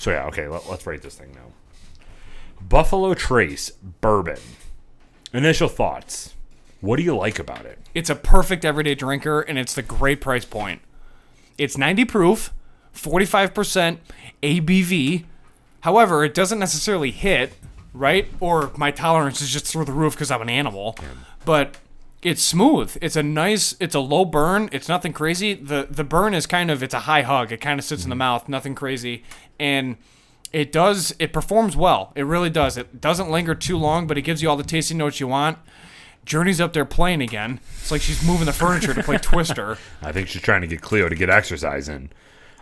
So yeah, okay, let's rate this thing now. Buffalo Trace Bourbon. Initial thoughts. What do you like about it? It's a perfect everyday drinker, and it's the great price point. It's 90 proof, 45% ABV. However, it doesn't necessarily hit, right? Or my tolerance is just through the roof because I'm an animal. Yeah. But it's smooth. It's a low burn. It's nothing crazy. The burn is it's a high hug. It kind of sits in the mouth, nothing crazy. And it performs well. It really does. It doesn't linger too long, but it gives you all the tasting notes you want. Journey's up there playing again. It's like she's moving the furniture to play Twister. I think she's trying to get Cleo to get exercise in.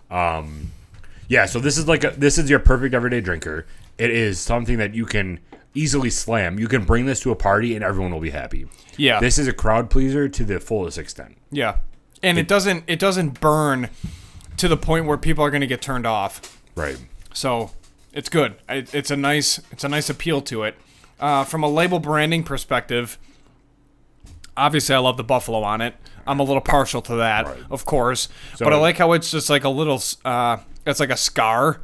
Yeah, so this is your perfect everyday drinker. It is something that you can easily slam. You can bring this to a party and everyone will be happy. Yeah. This is a crowd pleaser to the fullest extent. Yeah. And it doesn't burn to the point where people are going to get turned off. Right. So, it's good. It's a nice appeal to it. From a label branding perspective, obviously, I love the buffalo on it. I'm a little partial to that, right, of course. So, but I like how it's just like a little, it's like a scar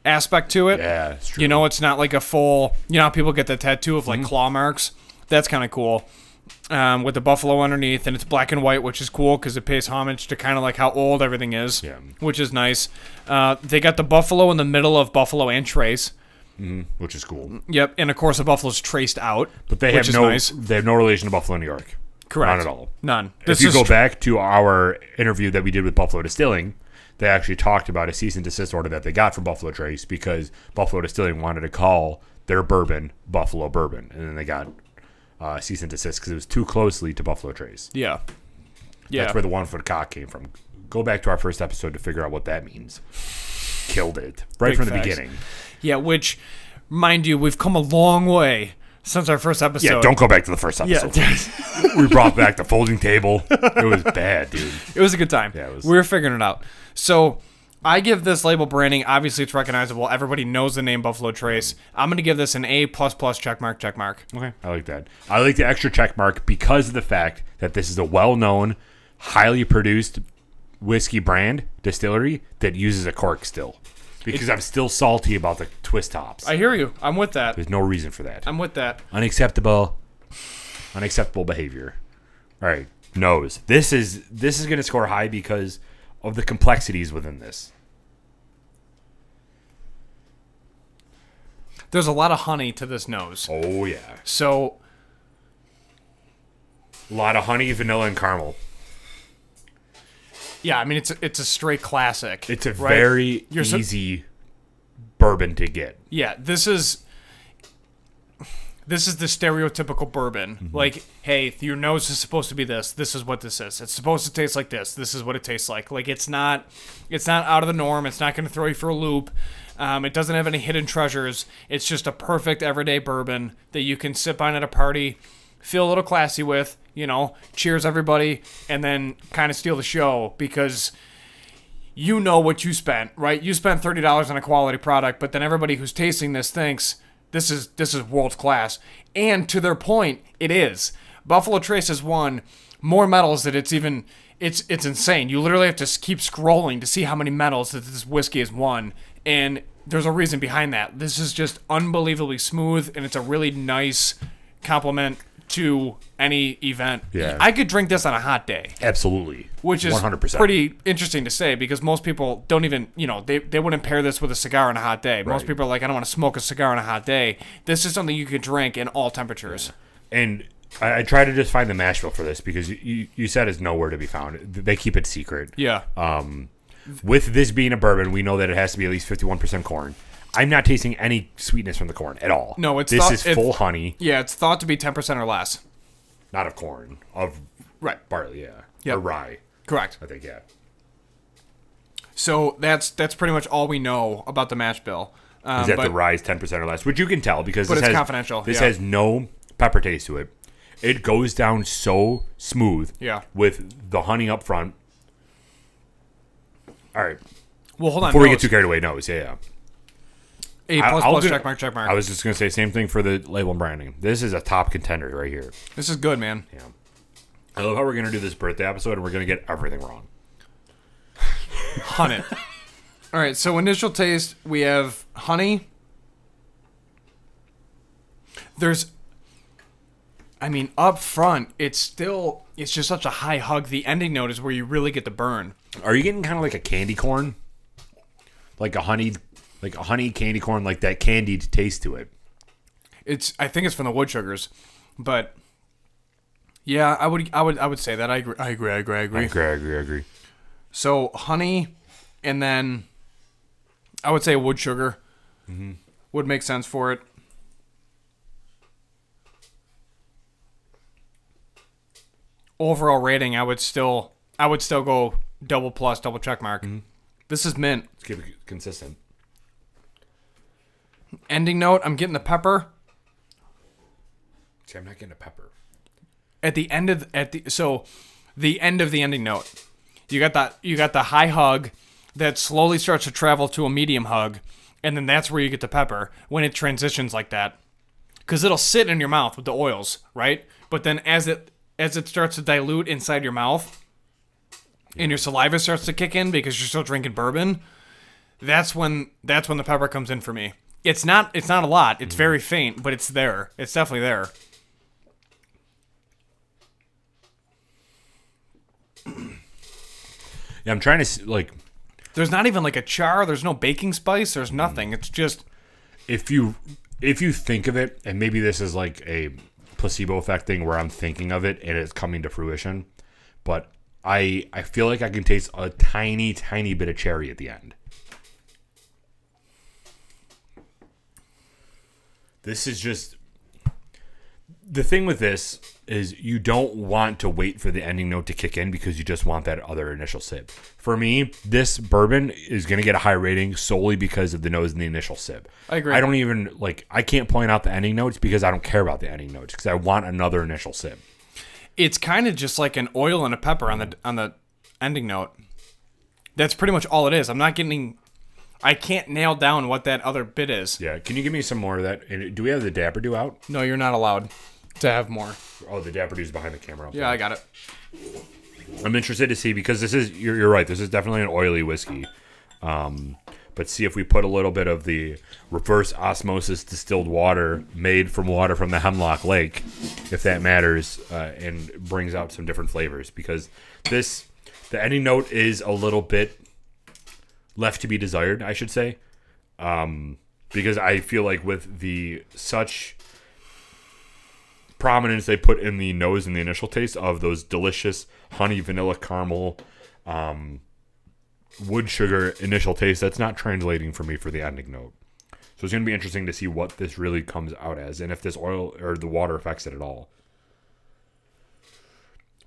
aspect to it. Yeah, it's true. You know, it's not like a full, how people get the tattoo of like claw marks. That's kind of cool. With the buffalo underneath, and it's black and white, which is cool because it pays homage to kind of like how old everything is, which is nice. They got the buffalo in the middle of buffalo and trace. Which is cool. Yep, and of course the buffalo's traced out, but they have no relation to Buffalo, New York. Correct. None at all. None. If you go back to our interview that we did with Buffalo Distilling, they actually talked about a cease and desist order that they got from Buffalo Trace because Buffalo Distilling wanted to call their bourbon Buffalo Bourbon, and then they got cease and desist because it was too closely to Buffalo Trace. Yeah. That's where the 1 foot cock came from. Go back to our first episode to figure out what that means. Killed it right from the beginning. Yeah, which, mind you, we've come a long way since our first episode. Yeah, don't go back to the first episode. Yeah. We brought back the folding table. It was bad, dude. It was a good time. Yeah, we were figuring it out. So I give this label branding, obviously it's recognizable. Everybody knows the name Buffalo Trace. I'm going to give this an A++ check mark. Okay, I like that. I like the extra check mark because of the fact that this is a well-known, highly produced whiskey brand, distillery, that uses a cork still. Because I'm still salty about the twist tops. I hear you. I'm with that. There's no reason for that. I'm with that. Unacceptable behavior. All right, nose. This is going to score high because of the complexities within this. There's a lot of honey to this nose. Oh yeah. So a lot of honey, vanilla, and caramel. Yeah, I mean it's a straight classic. It's a very easy bourbon to get. Yeah, this is the stereotypical bourbon. Like, hey, your nose is supposed to be this. This is what this is. It's supposed to taste like this. This is what it tastes like. Like it's not out of the norm. It's not going to throw you for a loop. It doesn't have any hidden treasures. It's just a perfect everyday bourbon that you can sip on at a party, feel a little classy with, cheers everybody, and then kind of steal the show because you know what you spent, right? You spent $30 on a quality product, but then everybody who's tasting this thinks this is world class. And to their point, it is. Buffalo Trace has won more medals that it's insane. You literally have to keep scrolling to see how many medals that this whiskey has won, and there's a reason behind that. This is just unbelievably smooth, and it's a really nice compliment to any event. Yeah. I could drink this on a hot day. Absolutely. Which is 100%. Pretty interesting to say because most people don't even, they wouldn't pair this with a cigar on a hot day. Most people are like, I don't want to smoke a cigar on a hot day. This is something you could drink in all temperatures. Yeah. And I try to just find the mash bill for this because you said it's nowhere to be found. They keep it secret. Yeah. With this being a bourbon, we know that it has to be at least 51% corn. I'm not tasting any sweetness from the corn at all. No, this is full honey. Yeah, it's thought to be 10% or less. Not of corn, of barley, yeah. Yep. Or rye. Correct. I think, yeah. So that's pretty much all we know about the mash bill. Is that the rye is 10% or less, which you can tell because it's confidential. This has no pepper taste to it. It goes down so smooth with the honey up front. All right. Well, hold on. Before we get too carried away, nose, yeah. A++ check mark. I was just going to say same thing for the label and branding. This is a top contender right here. This is good, man. Yeah. I love how we're going to do this birthday episode and we're going to get everything wrong. Hunt it. All right, so initial taste, we have honey. Up front, it's just such a high hug. The ending note is where you really get the burn. Are you getting kind of like a candy corn? Like a honey candy corn, like that candied taste to it. I think it's from the wood sugars, but yeah, I would say that. I agree. So honey, and then I would say wood sugar would make sense for it. Overall rating, I would still go double plus, double check mark. This is mint. Let's keep it consistent. Ending note, I'm getting the pepper. See, I'm not getting a pepper. At the end of the end of the ending note, you got the high hug that slowly starts to travel to a medium hug, and then that's where you get the pepper when it transitions like that, because it'll sit in your mouth with the oils, right? But then as it starts to dilute inside your mouth, and your saliva starts to kick in because you're still drinking bourbon, that's when the pepper comes in for me. It's not a lot. It's very faint, but it's there. It's definitely there. Yeah, I'm trying to like. There's not even like a char. There's no baking spice. There's nothing. It's just. If you think of it, and maybe this is like a placebo effect thing where I'm thinking of it and it's coming to fruition, but I feel like I can taste a tiny, tiny bit of cherry at the end. This is just... The thing with this is you don't want to wait for the ending note to kick in because you just want that other initial sip. For me, this bourbon is going to get a high rating solely because of the nose and the initial sip. I agree. I don't even... I can't point out the ending notes because I don't care about the ending notes because I want another initial sip. It's kind of just like an oil and a pepper on the ending note. That's pretty much all it is. I can't nail down what that other bit is. Yeah, can you give me some more of that? And do we have the Dapper Do out? No, you're not allowed to have more. Oh, the Dapper Do's behind the camera. Yeah, I got it. I'm interested to see because this is you're right. This is definitely an oily whiskey. But see if we put a little bit of the reverse osmosis distilled water made from water from the Hemlock Lake, if that matters, and brings out some different flavors. Because the ending note is a little bit left to be desired, I should say. Because I feel like with the such prominence they put in the nose and the initial taste of those delicious honey, vanilla, caramel, wood sugar initial taste, that's not translating for me for the ending note. So it's going to be interesting to see what this really comes out as and if this oil or the water affects it at all.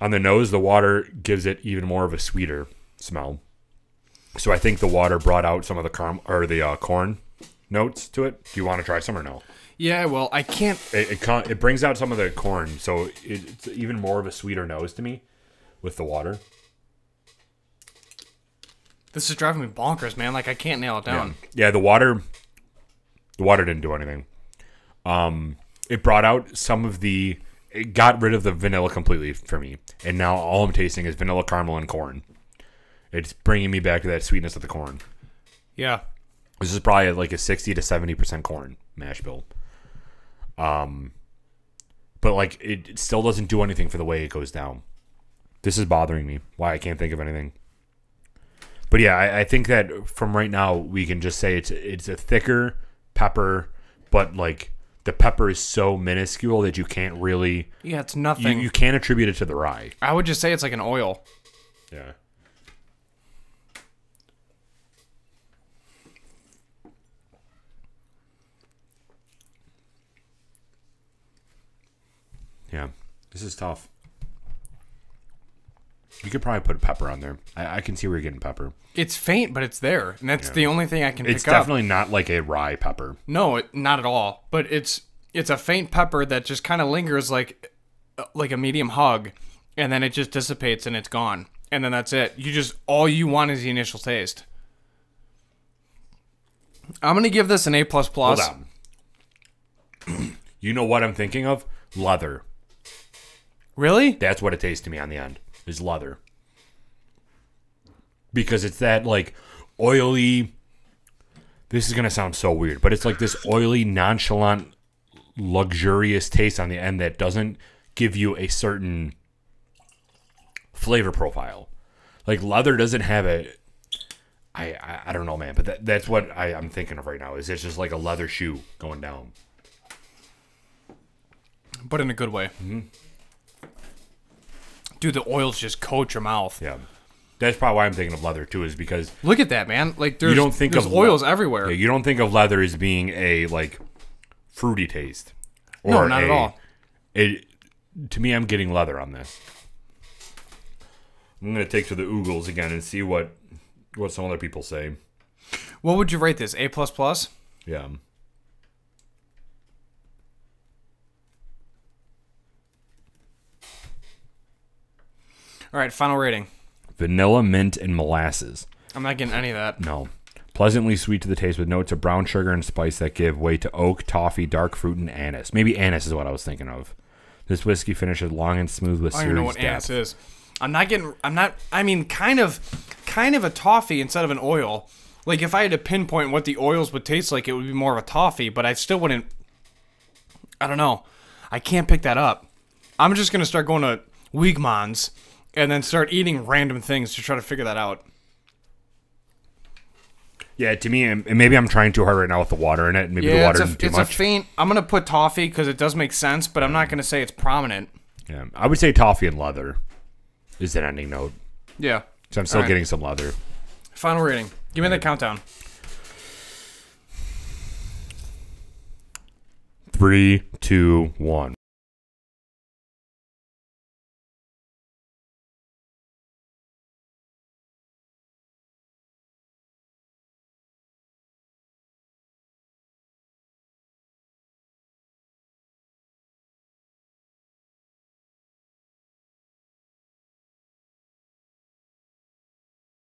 On the nose, the water gives it even more of a sweeter smell. So I think the water brought out some of the corn notes to it. Do you want to try some or no? Yeah, well, I can't. It brings out some of the corn, so it's even more of a sweeter nose to me with the water. This is driving me bonkers, man. Like I can't nail it down. Yeah, the water didn't do anything. It brought out some of the. It got rid of the vanilla completely for me, and now all I'm tasting is vanilla, caramel, and corn. It's bringing me back to that sweetness of the corn. Yeah. This is probably like a 60 to 70% corn mash bill. But like it still doesn't do anything for the way it goes down. This is bothering me. Why I can't think of anything. But yeah, I think that from right now we can just say it's a thicker pepper, but like the pepper is so minuscule that you can't really. Yeah, it's nothing. You can't attribute it to the rye. I would just say it's like an oil. Yeah. Yeah, this is tough. You could probably put pepper on there. I can see where you're getting pepper. It's faint, but it's there, and that's the only thing I can pick up. It's definitely not like a rye pepper. No, not at all. But it's a faint pepper that just kind of lingers like a medium hug, and then it just dissipates and it's gone, and then that's it. All you want is the initial taste. I'm gonna give this an A++. Hold on. You know what I'm thinking of? Leather. Really? That's what it tastes to me on the end. Is leather. Because it's that like oily. This is gonna sound so weird, but it's like this oily, nonchalant, luxurious taste on the end that doesn't give you a certain flavor profile. Like leather doesn't have a. I don't know, man, but that's what I'm thinking of right now. Is it's just like a leather shoe going down, but in a good way. Mm-hmm. Dude, the oils just coat your mouth. Yeah, that's probably why I'm thinking of leather too. Is because look at that, man. Like there's oils everywhere. Yeah, you don't think of leather as being a like fruity taste. Or no, not at all. To me, I'm getting leather on this. I'm gonna take to the oogles again and see what some other people say. What would you rate this? A++? Yeah. All right, final rating. Vanilla, mint, and molasses. I'm not getting any of that. No. Pleasantly sweet to the taste with notes of brown sugar and spice that give way to oak, toffee, dark fruit, and anise. Maybe anise is what I was thinking of. This whiskey finishes long and smooth with serious I don't even know what anise is. I mean, kind of a toffee instead of an oil. Like, if I had to pinpoint what the oils would taste like, it would be more of a toffee, but I still wouldn't, I don't know. I can't pick that up. I'm just going to start going to Wegmans and then start eating random things to try to figure that out. Yeah, to me, and maybe I'm trying too hard right now with the water in it. Maybe the water is too much. It's a faint. I'm going to put toffee because it does make sense, but I'm not going to say it's prominent. Yeah, I would say toffee and leather is an ending note. Yeah. So I'm still getting some leather. Final rating. Give me the countdown. 3, 2, 1.